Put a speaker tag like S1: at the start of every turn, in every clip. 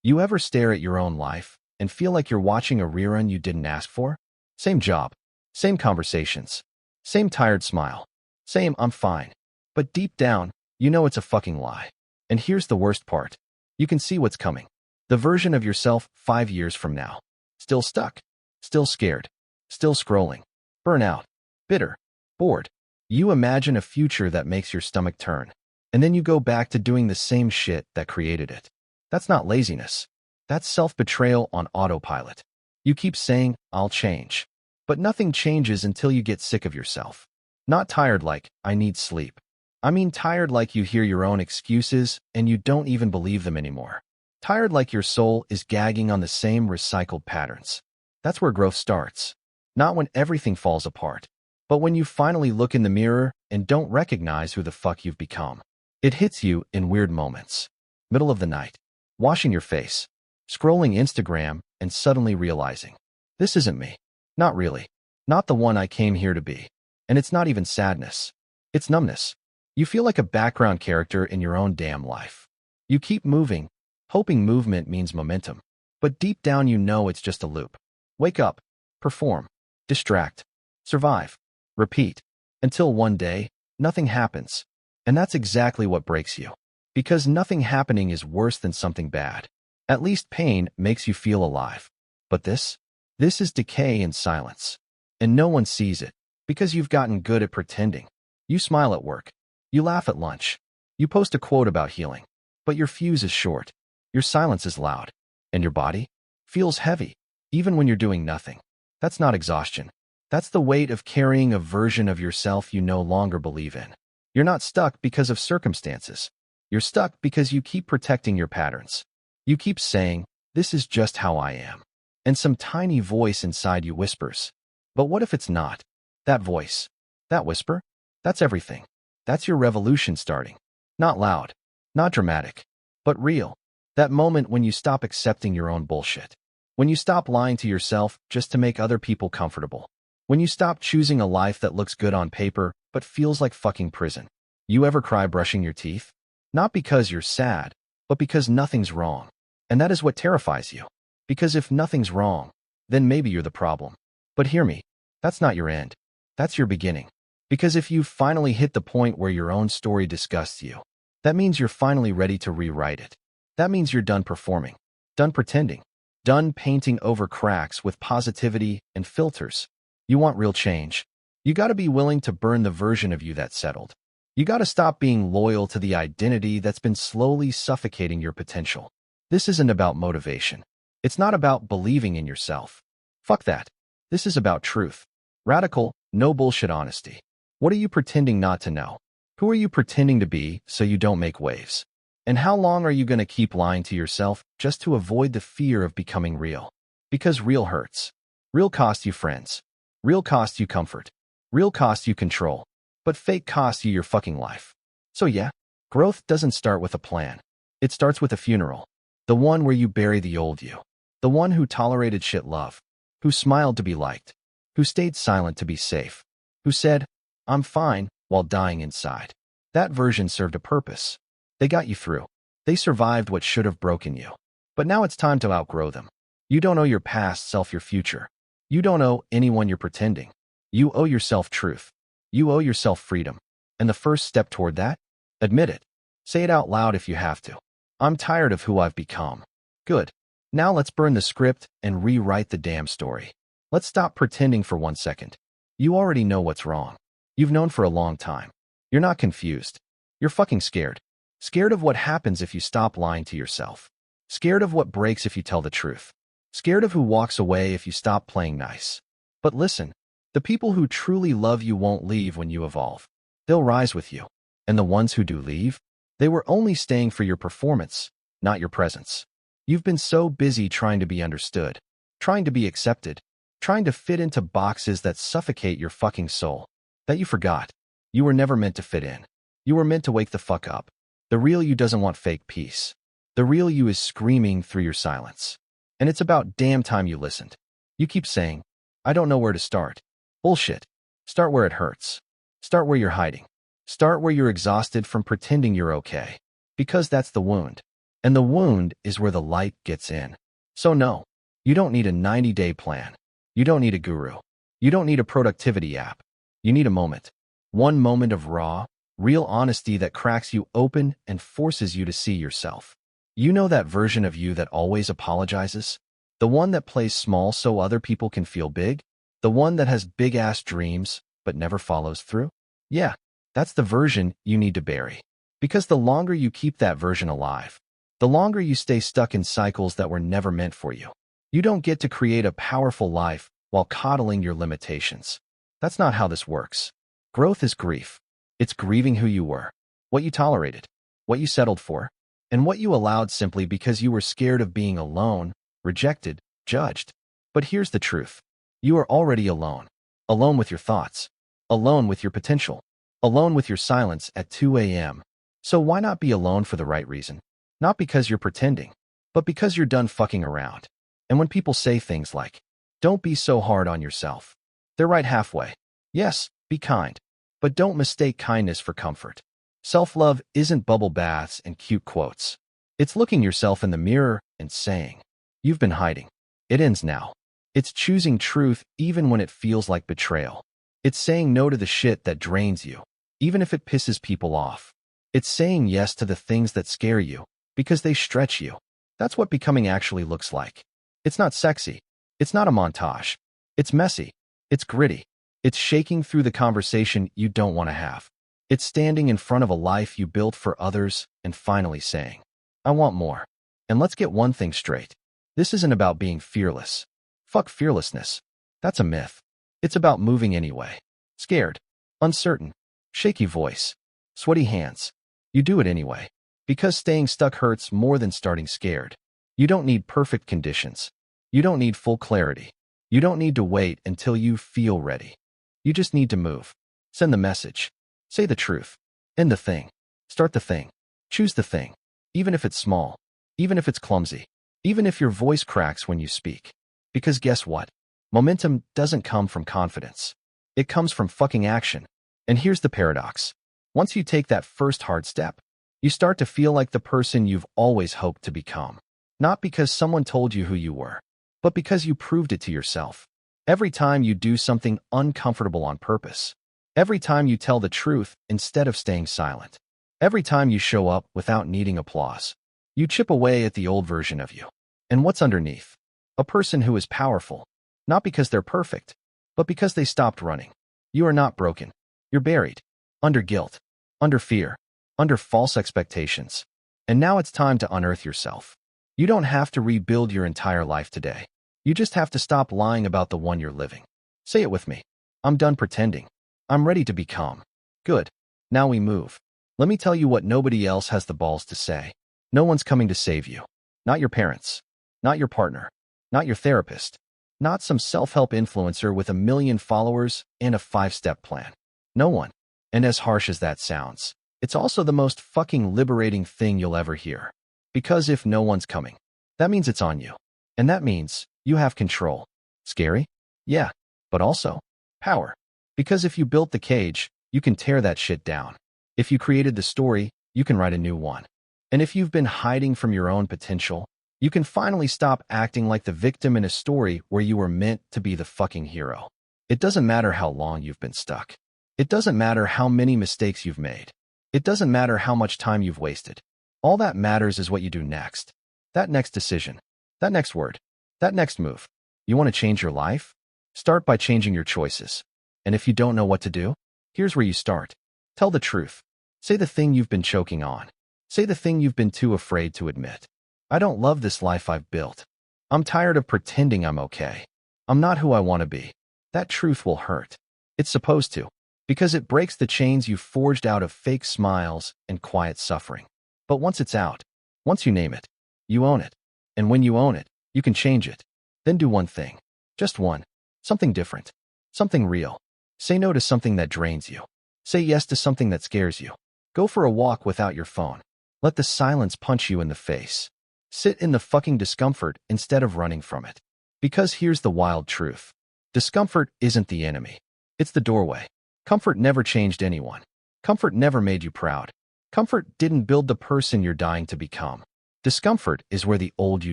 S1: You ever stare at your own life and feel like you're watching a rerun you didn't ask for? Same job, same conversations, same tired smile, same "I'm fine." But deep down, you know it's a fucking lie. And here's the worst part. You can see what's coming. The version of yourself 5 years from now. Still stuck, still scared, still scrolling, burnout, bitter, bored. You imagine a future that makes your stomach turn, and then you go back to doing the same shit that created it. That's not laziness. That's self-betrayal on autopilot. You keep saying, "I'll change." But nothing changes until you get sick of yourself. Not tired like, "I need sleep." I mean tired like you hear your own excuses and you don't even believe them anymore. Tired like your soul is gagging on the same recycled patterns. That's where growth starts. Not when everything falls apart, but when you finally look in the mirror and don't recognize who the fuck you've become. It hits you in weird moments. Middle of the night, washing your face, scrolling Instagram, and suddenly realizing, this isn't me. Not really. Not the one I came here to be. And it's not even sadness. It's numbness. You feel like a background character in your own damn life. You keep moving, hoping movement means momentum. But deep down you know it's just a loop. Wake up, perform, distract, survive, repeat, until one day, nothing happens. And that's exactly what breaks you. Because nothing happening is worse than something bad. At least pain makes you feel alive. But this is decay in silence. And no one sees it, because you've gotten good at pretending. You smile at work. You laugh at lunch. You post a quote about healing. But your fuse is short. Your silence is loud. And your body feels heavy, even when you're doing nothing. That's not exhaustion. That's the weight of carrying a version of yourself you no longer believe in. You're not stuck because of circumstances. You're stuck because you keep protecting your patterns. You keep saying, "This is just how I am." And some tiny voice inside you whispers, "But what if it's not?" That voice, that whisper, that's everything. That's your revolution starting. Not loud, not dramatic, but real. That moment when you stop accepting your own bullshit. When you stop lying to yourself just to make other people comfortable. When you stop choosing a life that looks good on paper but feels like fucking prison. You ever cry brushing your teeth? Not because you're sad, but because nothing's wrong. And that is what terrifies you. Because if nothing's wrong, then maybe you're the problem. But hear me, that's not your end. That's your beginning. Because if you've finally hit the point where your own story disgusts you, that means you're finally ready to rewrite it. That means you're done performing, done pretending, done painting over cracks with positivity and filters. You want real change. You gotta be willing to burn the version of you that settled. You gotta stop being loyal to the identity that's been slowly suffocating your potential. This isn't about motivation. It's not about believing in yourself. Fuck that. This is about truth. Radical, no bullshit honesty. What are you pretending not to know? Who are you pretending to be so you don't make waves? And how long are you going to keep lying to yourself just to avoid the fear of becoming real? Because real hurts. Real costs you friends. Real costs you comfort. Real costs you control. But fake costs you your fucking life. So yeah, growth doesn't start with a plan. It starts with a funeral. The one where you bury the old you. The one who tolerated shit love. Who smiled to be liked. Who stayed silent to be safe. Who said, "I'm fine," while dying inside. That version served a purpose. They got you through. They survived what should have broken you. But now it's time to outgrow them. You don't owe your past self your future. You don't owe anyone you're pretending. You owe yourself truth. You owe yourself freedom. And the first step toward that? Admit it. Say it out loud if you have to. I'm tired of who I've become. Good. Now let's burn the script and rewrite the damn story. Let's stop pretending for 1 second. You already know what's wrong. You've known for a long time. You're not confused. You're fucking scared. Scared of what happens if you stop lying to yourself. Scared of what breaks if you tell the truth. Scared of who walks away if you stop playing nice. But listen, the people who truly love you won't leave when you evolve. They'll rise with you. And the ones who do leave, they were only staying for your performance, not your presence. You've been so busy trying to be understood, trying to be accepted, trying to fit into boxes that suffocate your fucking soul, that you forgot. You were never meant to fit in. You were meant to wake the fuck up. The real you doesn't want fake peace. The real you is screaming through your silence. And it's about damn time you listened. You keep saying, "I don't know where to start." Bullshit. Start where it hurts. Start where you're hiding. Start where you're exhausted from pretending you're okay. Because that's the wound. And the wound is where the light gets in. So no, you don't need a 90-day plan. You don't need a guru. You don't need a productivity app. You need a moment. One moment of raw, real honesty that cracks you open and forces you to see yourself. You know that version of you that always apologizes? The one that plays small so other people can feel big? The one that has big-ass dreams but never follows through? Yeah, that's the version you need to bury. Because the longer you keep that version alive, the longer you stay stuck in cycles that were never meant for you. You don't get to create a powerful life while coddling your limitations. That's not how this works. Growth is grief. It's grieving who you were, what you tolerated, what you settled for, and what you allowed simply because you were scared of being alone, rejected, judged. But here's the truth. You are already alone. Alone with your thoughts. Alone with your potential. Alone with your silence at 2 a.m. So why not be alone for the right reason? Not because you're pretending, but because you're done fucking around. And when people say things like, "Don't be so hard on yourself," they're right halfway. Yes, be kind, but don't mistake kindness for comfort. Self-love isn't bubble baths and cute quotes. It's looking yourself in the mirror and saying, "You've been hiding. It ends now." It's choosing truth even when it feels like betrayal. It's saying no to the shit that drains you, even if it pisses people off. It's saying yes to the things that scare you, because they stretch you. That's what becoming actually looks like. It's not sexy. It's not a montage. It's messy. It's gritty. It's shaking through the conversation you don't want to have. It's standing in front of a life you built for others and finally saying, "I want more." And let's get one thing straight. This isn't about being fearless. Fuck fearlessness. That's a myth. It's about moving anyway. Scared, uncertain, shaky voice, sweaty hands. You do it anyway. Because staying stuck hurts more than starting scared. You don't need perfect conditions. You don't need full clarity. You don't need to wait until you feel ready. You just need to move. Send the message. Say the truth. End the thing. Start the thing. Choose the thing. Even if it's small. Even if it's clumsy. Even if your voice cracks when you speak. Because guess what? Momentum doesn't come from confidence. It comes from fucking action. And here's the paradox. Once you take that first hard step, you start to feel like the person you've always hoped to become. Not because someone told you who you were, but because you proved it to yourself. Every time you do something uncomfortable on purpose. Every time you tell the truth instead of staying silent. Every time you show up without needing applause. You chip away at the old version of you. And what's underneath? A person who is powerful. Not because they're perfect, but because they stopped running. You are not broken. You're buried. Under guilt. Under fear. Under false expectations. And now it's time to unearth yourself. You don't have to rebuild your entire life today. You just have to stop lying about the one you're living. Say it with me. I'm done pretending. I'm ready to become. Good. Now we move. Let me tell you what nobody else has the balls to say. No one's coming to save you. Not your parents. Not your partner. Not your therapist. Not some self-help influencer with 1 million followers and a 5-step plan. No one. And as harsh as that sounds, it's also the most fucking liberating thing you'll ever hear. Because if no one's coming, that means it's on you. And that means you have control. Scary? Yeah. But also, power. Because if you built the cage, you can tear that shit down. If you created the story, you can write a new one. And if you've been hiding from your own potential, you can finally stop acting like the victim in a story where you were meant to be the fucking hero. It doesn't matter how long you've been stuck. It doesn't matter how many mistakes you've made. It doesn't matter how much time you've wasted. All that matters is what you do next. That next decision. That next word. That next move. You want to change your life? Start by changing your choices. And if you don't know what to do, here's where you start. Tell the truth. Say the thing you've been choking on. Say the thing you've been too afraid to admit. I don't love this life I've built. I'm tired of pretending I'm okay. I'm not who I want to be. That truth will hurt. It's supposed to, because it breaks the chains you forged out of fake smiles and quiet suffering. But once it's out, once you name it, you own it. And when you own it, you can change it. Then do one thing. Just one. Something different. Something real. Say no to something that drains you. Say yes to something that scares you. Go for a walk without your phone. Let the silence punch you in the face. Sit in the fucking discomfort instead of running from it. Because here's the wild truth. Discomfort isn't the enemy. It's the doorway. Comfort never changed anyone. Comfort never made you proud. Comfort didn't build the person you're dying to become. Discomfort is where the old you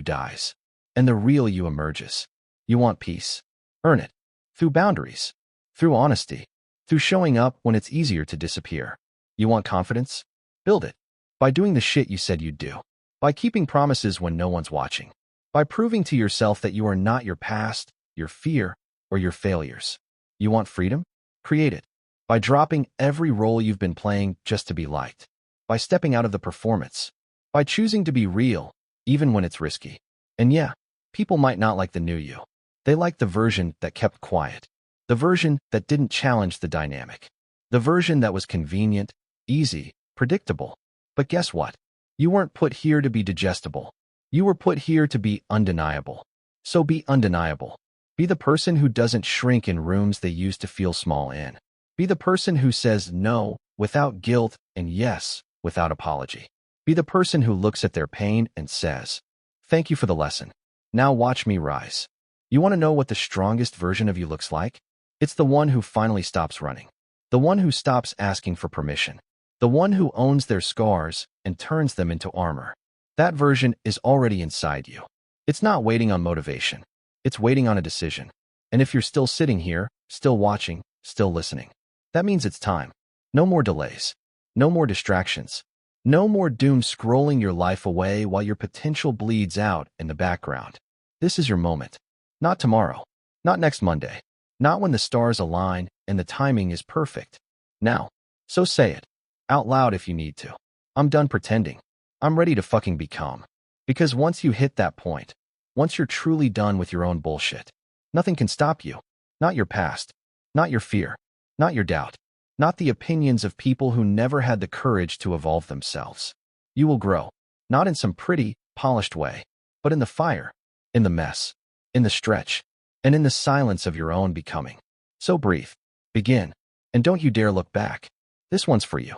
S1: dies, and the real you emerges. You want peace. Earn it. Through boundaries. Through honesty. Through showing up when it's easier to disappear. You want confidence? Build it. By doing the shit you said you'd do. By keeping promises when no one's watching. By proving to yourself that you are not your past, your fear, or your failures. You want freedom? Create it. By dropping every role you've been playing just to be liked. By stepping out of the performance. By choosing to be real, even when it's risky. And yeah, people might not like the new you. They like the version that kept quiet. The version that didn't challenge the dynamic. The version that was convenient, easy, predictable. But guess what? You weren't put here to be digestible. You were put here to be undeniable. So be undeniable. Be the person who doesn't shrink in rooms they used to feel small in. Be the person who says no without guilt and yes without apology. Be the person who looks at their pain and says, "Thank you for the lesson. Now watch me rise." You want to know what the strongest version of you looks like? It's the one who finally stops running. The one who stops asking for permission. The one who owns their scars and turns them into armor. That version is already inside you. It's not waiting on motivation. It's waiting on a decision. And if you're still sitting here, still watching, still listening, that means it's time. No more delays. No more distractions. No more doom scrolling your life away while your potential bleeds out in the background. This is your moment. Not tomorrow. Not next Monday. Not when the stars align and the timing is perfect. Now. So say it. Out loud if you need to. I'm done pretending. I'm ready to fucking become. Because once you hit that point, once you're truly done with your own bullshit, nothing can stop you. Not your past. Not your fear. Not your doubt. Not the opinions of people who never had the courage to evolve themselves. You will grow. Not in some pretty, polished way, but in the fire, in the mess, in the stretch, and in the silence of your own becoming. So breathe. Begin. And don't you dare look back. This one's for you.